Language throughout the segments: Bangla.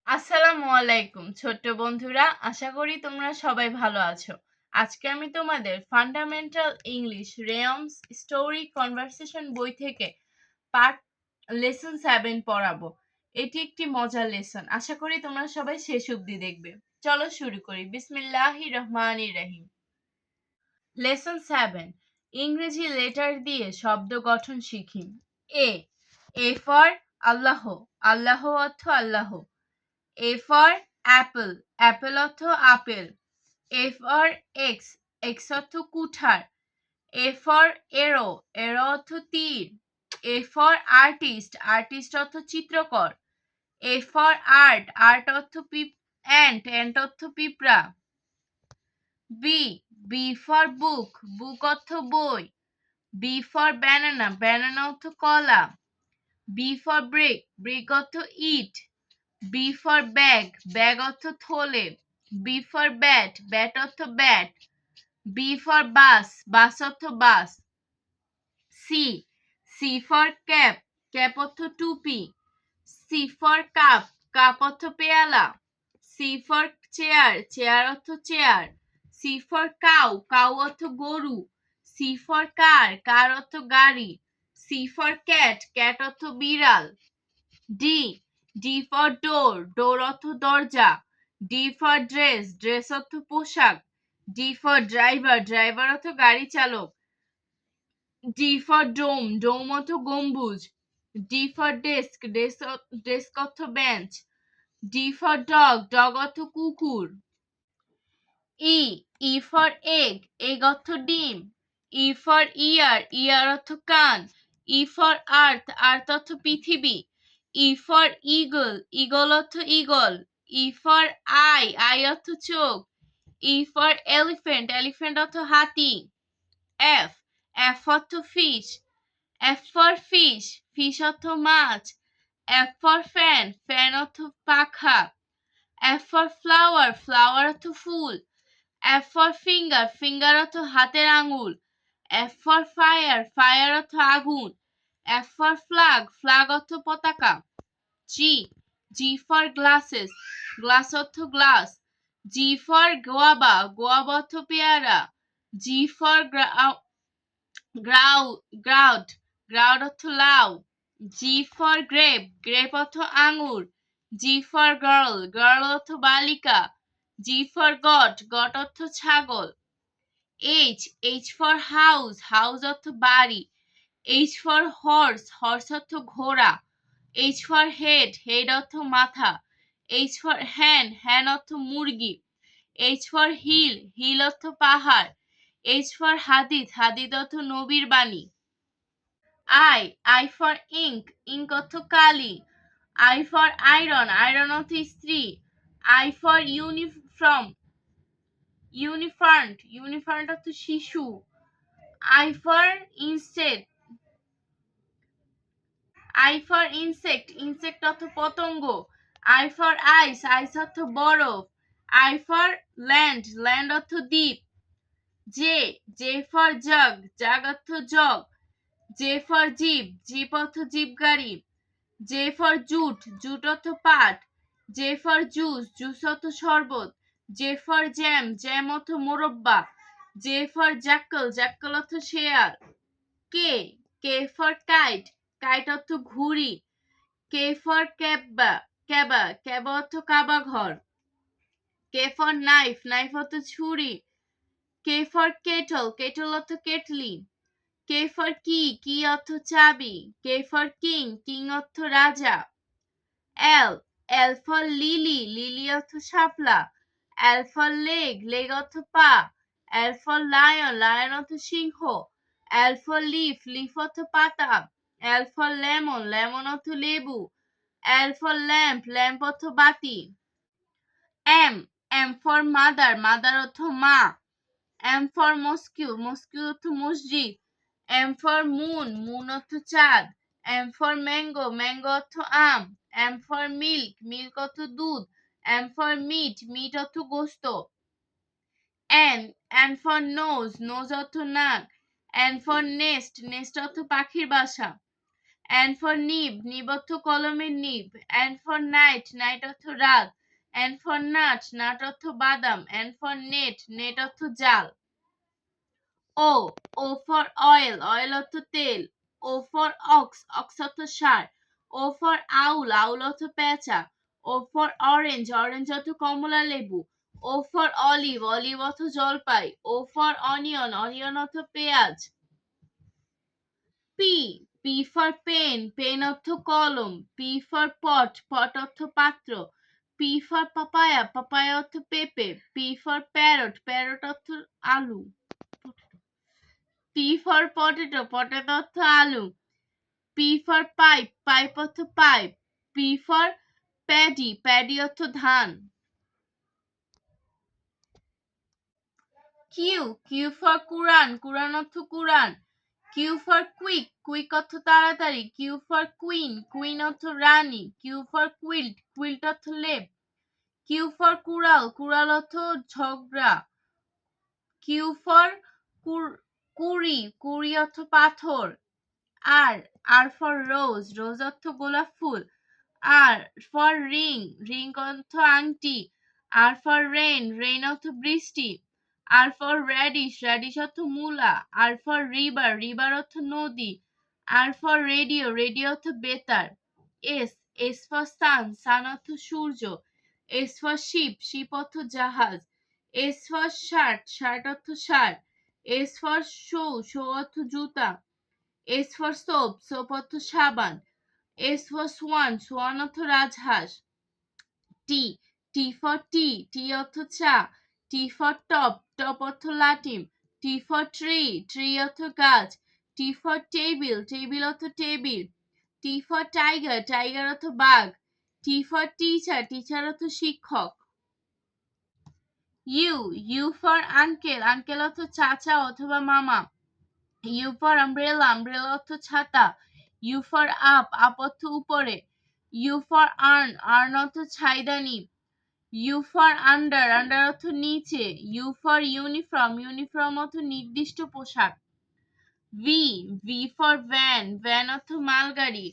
আসসালামু আলাইকুম ছোট্ট বন্ধুরা, আশা করি তোমরা সবাই ভালো আছো। আজকে আমি তোমাদের ফান্ডামেন্টাল ইংলিশ রেয়মস স্টোরি কনভারসেশন বই থেকে পার্ট লেসন 7 পড়াবো। এটি একটি মজার লেসন, আশা করি তোমরা সবাই শেষ অবধি দেখবে। চলো শুরু করি। বিসমিল্লাহির রহমানির রহিম। লেসন 7, ইংরেজি লেটার দিয়ে শব্দ গঠন শিখি। এ ফর আল্লাহ, আল্লাহ অর্থ আল্লাহ। A for apple, apple অর্থ apple. A for X, X অর্থ কুঠার। A for arrow, arrow অর্থ তীর। A for artist, artist অর্থ চিত্রকর। A for art, art অর্থ ant, ant অর্থ পিঁপড়া। B, B for book, book অর্থ বই। B for banana, banana অর্থ কলা। B for brick, brick অর্থ ইট। B for bag, bag অর্থ থলে। B for bat, bat অর্থ bat. B for bus, bus অর্থ বাস। C, C for cap, cap অর্থ টুপি। C for cup, cup অর্থ পেয়ালা। C for chair, chair অর্থ chair. C for cow, cow অর্থ গরু। C for car, car অর্থ গাড়ি। C for cat, cat অর্থ বিড়াল। D, D for door, door অর্থ দরজা। D for dress, dress অর্থ পোশাক। D for driver, driver অর্থ গাড়ি চালক। D for dome, dome অর্থ গম্বুজ। D for desk, desk অর্থ bench. D for dog, dog অর্থ কুকুর। E for egg, egg অর্থ ডিম। E for ear, ear অর্থ কান। E for earth, earth অর্থ পৃথিবী। E for eagle, eagle অর্থ eagle. E for eye, eye অর্থ চোখ। E for elephant, elephant অর্থ হাতি। F, F অর্থ fish, F for fish, fish অর্থ মাছ। F for fan, fan অর্থ পাখা। F for flower, flower অর্থ ফুল। F for finger, finger অর্থ হাতের আঙ্গুল। F for fire, fire অর্থ আগুন। F for flag, flag অর্থ পতাকা। G, G for glasses, glass অর্থ glass. G for guava, guava অর্থ পেয়ারা। G for grout, grout অর্থ লাউ। G for grape, grape অর্থ আঙ্গুর। G for girl, girl অর্থ বালিকা। G for goat, goat অর্থ ছাগল। H, H for house, house অর্থ বাড়ি। H for horse, horse অর্থ ঘোড়া। H for head, head অর্থ মাথা। H for hen, hen অর্থ মুরগি। H for hill, hill অর্থ পাহাড়। H for hadith, hadith অর্থ নবীর বাণী। I for ink, ink অর্থ কালি। I for iron, iron অর্থ ইস্ত্রি। I for uniform, uniform অর্থ শিশু। I for insect, insect অর্থ পতঙ্গ। I for ice, ice অর্থ বরফ। I for land, land অর্থ দ্বীপ। J for jug, jug অর্থ jug. J for jeep, jeep অর্থ জিপ গাড়ি। J for jute, jute অর্থ পাট। J for juice, juice অর্থ শরবত। J for jam, jam অর্থ মোরব্বা। J for jackal, jackal অর্থ শেয়াল। K for kite, kite অর্থ ঘুড়ি। K for কাবা অর্থ কাবা ঘর। K for knife, knife অর্থ ছুরি। K for kettle, kettle অর্থ কেটলি। K for key অর্থ চাবি। K for king, king অর্থ রাজা। L for lily, lily অর্থ শাপলা। L for leg, leg অর্থ পা। L for lion, lion অর্থ সিংহ। L for leaf, leaf অর্থ পাতা। L for lemon, lemon অর্থ লেবু। L for lamp, lamp অর্থ বাতি। M for mother, mother অর্থ মা। M for mosque, mosque অর্থ মসজিদ। M for moon, moon অর্থ চাঁদ। M for mango, mango অর্থ আম। M for milk, milk অর্থ দুধ। M for meat, meat অর্থ গোশত। N for nose, nose অর্থ নাক। N for nest, nest অর্থ পাখির বাসা। N for নিব, নিব অর্থ কলমের নিব। N for নাইট, নাইট অর্থ রাত। N for নাট, নাট অর্থ বাদাম। N for নেট, নেট অর্থ জাল। O, O for oil, oil অর্থ তেল। O for অক্স, অক্স অর্থ ষাঁড়। O for আউল, আউল অর্থ পেঁচা। O for অরেঞ্জ, অরেঞ্জ অর্থ কমলা লেবু। O for অলিভ, অলিভ অর্থ জলপাই। O for অনিয়ন, অনিয়ন অর্থ পেঁয়াজ। P, P for pen, pen অর্থ কলম। P for পট, পট অর্থ পাত্র। P for পাপায়া, পাপায়া অর্থ পেঁপে। P for প্যারট, প্যারট অর্থ আলু। P for potato, potato অর্থ আলু। P for pipe, pipe অর্থ pipe. P for paddy, paddy অর্থ ধান। Q, Q for কুরআন, কুরআন অর্থ কুরআন। Q for quick, quick অর্থ তাড়াতাড়ি। Q for queen, queen অর্থ রানী। Q for quilt, quilt অর্থ লেপ। Q for কুড়াল, কুড়াল অর্থ ঝগড়া। Q for কুড়ি, কুড়ি অর্থ পাথর। R, R for rose, rose অর্থ গোলাপ ফুল। R for ring, ring অর্থ আংটি। R for rain, rain অর্থ বৃষ্টি। R for radish, radish অর্থ মূলা। R for river, river অর্থ নদী। R for radio, radio অর্থ বেতার। S, S for sun, sun অর্থ সূর্য। S for ship, ship অর্থ জাহাজ। S for shirt, shirt অর্থ shirt. S for shoe, shoe অর্থ জুতা। S for soap, soap অর্থ সাবান। S for swan, swan অর্থ রাজহাঁস। T, T for tea, tea অর্থ চা। T for top, top অর্থ লাটিম। T for tree, tree অর্থ গাছ। T for table, table অর্থ table. T for tiger, tiger অর্থ বাঘ। T for teacher, teacher অর্থ শিক্ষক। U, U for uncle, uncle অর্থ চাচা অথবা মামা। U for umbrella, umbrella অর্থ ছাতা। U for up, up অর্থ উপরে। U for earn, earn অর্থ ছাইদানি। U for under, under অর্থ নিচে। U for uniform, uniform অর্থ নির্দিষ্ট পোশাক। V, V for van, van অর্থ মালগাড়ি।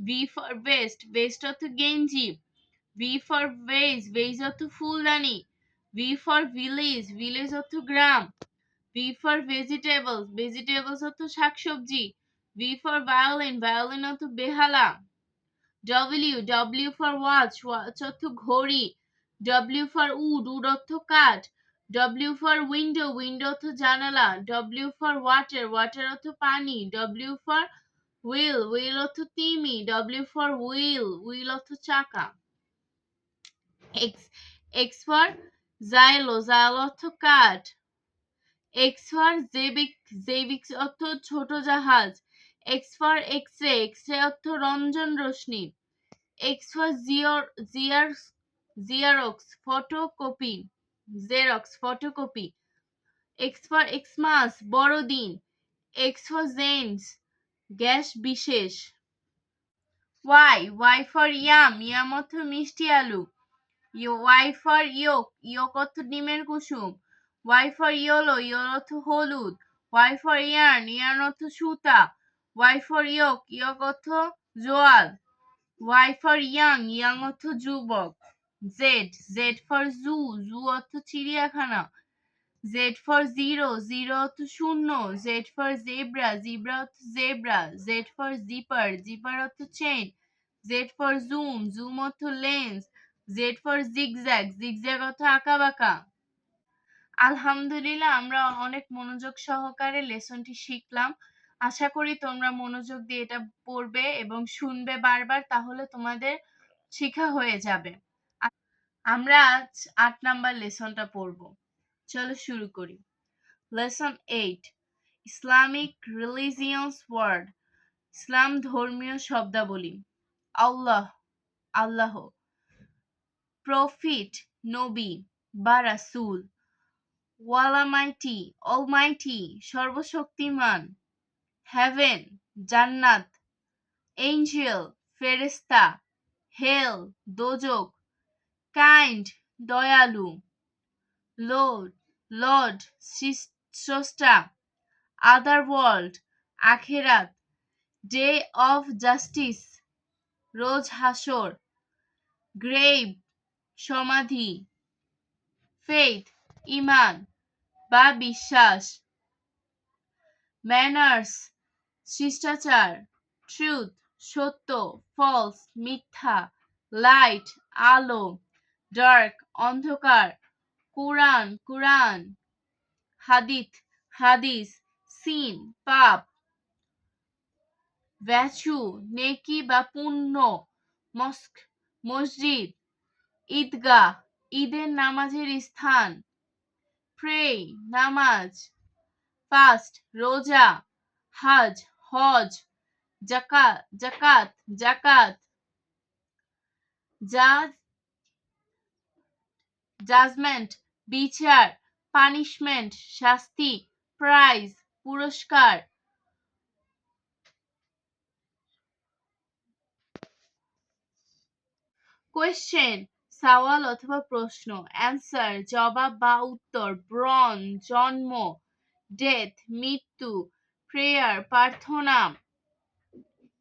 V for vest, vest অর্থ গেঞ্জি। V for vase, vase অর্থ ফুলদানি। V for village, village অর্থ গ্রাম। V for vegetables, vegetables অর্থ শাকসবজি। V for violin, violin অর্থ বেহালা। W, W for watch, watch অর্থ ঘড়ি। W for wood, wood অর্থ কাঠ। W for window, window অর্থ জানালা। W for water, water অর্থ পানি। W for wheel, wheel অর্থ তিমি। W for wheel, wheel অর্থ চাকা। X, X for xylo, xylo অর্থ কাঠ। X for জেবিক, জেবিক অর্থ ছোট জাহাজ। X for X-ray, X-ray অর্থ রঞ্জন রশ্মি। X for Xerox, photocopy, Xerox, photocopy. X for Xmas, বড়দিন। X for Xens, গ্যাস বিশেষ। Y, Y for yam, yam অর্থ মিষ্টি আলু। Y for yolk, yolk অর্থ ডিমের কুসুম। Y for yellow, yellow অর্থ হলুদ। Y for yarn, yarn অর্থ সুতা। Y for yoke, yoke অর্থ জোয়াল। Y for young, young অর্থ যুবক। Z, Z for zoo, zoo অর্থ চিড়িয়াখানা। Z for zero, zero অর্থ শূন্য। Z for zebra, zebra অর্থ zebra. Z for zipper, zipper অর্থ chain. Z for zoom, zoom অর্থ lens. Z for zigzag, zigzag অর্থ আঁকাবাঁকা। আলহামদুলিল্লাহ, আমরা অনেক মনোযোগ সহকারে লেসনটি শিখলাম। আশা করি তোমরা মনোযোগ দিয়ে এটা পড়বে এবং শুনবে বারবার, তাহলে তোমাদের শিখা হয়ে যাবে। আমরা আজ ৮ নাম্বার লেসনটা পড়ব। চলো শুরু করি। লেসন 8, ইসলামিক রিলিজিয়ন্স ওয়ার্ড, ইসলাম ধর্মীয় শব্দাবলী। আল্লাহ, আল্লাহ। প্রফিট, নবী বা রাসূল। ওয়ালামাইটি, অলমাইটি, সর্বশক্তিমান। হেভেন, জান্নাত। এঞ্জেল, ফেরেশতা। হেল, দোজখ। কাইন্ড, দয়ালু। লর্ড, লর্ড, স্রষ্টা। আদার ওয়ার্ল্ড, আখেরাত। ডে অফ জাস্টিস, রোজ হাসর, গ্রেভ, সমাধি, ফেইথ, ঈমান বা বিশ্বাস, ম্যানার্স, শিষ্টাচার, ট্রুথ, সত্য, ফলস, মিথ্যা, লাইট, আলো, ডার্ক, অন্ধকার, কুরআন, কুরআন, হাদিস, হাদিস, সিন, পাপ, ভ্যাচু, নেকি বা পুণ্য, মস্ক, মসজিদ, ঈদগাহ, ঈদের নামাজের স্থান, প্রে, নামাজ, ফাস্ট, রোজা, হজ, হজ, জাকাত, জাকাত, জাকাত, জাজমেন্ট, বিচার, পানিশমেন্ট, শাস্তি, প্রাইজ, পুরস্কার। কোয়েশ্চেন, সওয়াল অথবা প্রশ্ন, অ্যান্সার, জবাব বা উত্তর, ব্রন, জন্ম, ডেথ, মৃত্যু, প্রেয়ার, প্রার্থনা,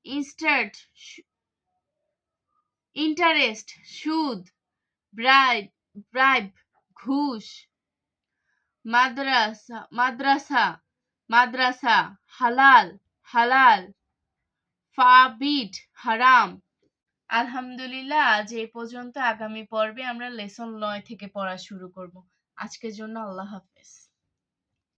ইনস্টার্ট, ইন্টারেস্ট, সুদ, ব্রাইব, ঘুষ, মাদ্রাসা, মাদ্রাসা, মাদ্রাসা, হালাল, হালাল, ফাবিড, হারাম। আলহামদুলিল্লাহ, আজ এই পর্যন্ত। আগামী পর্বে আমরা লেসন 9 থেকে পড়া শুরু করব। আজকের জন্য আল্লাহ হাফেজ।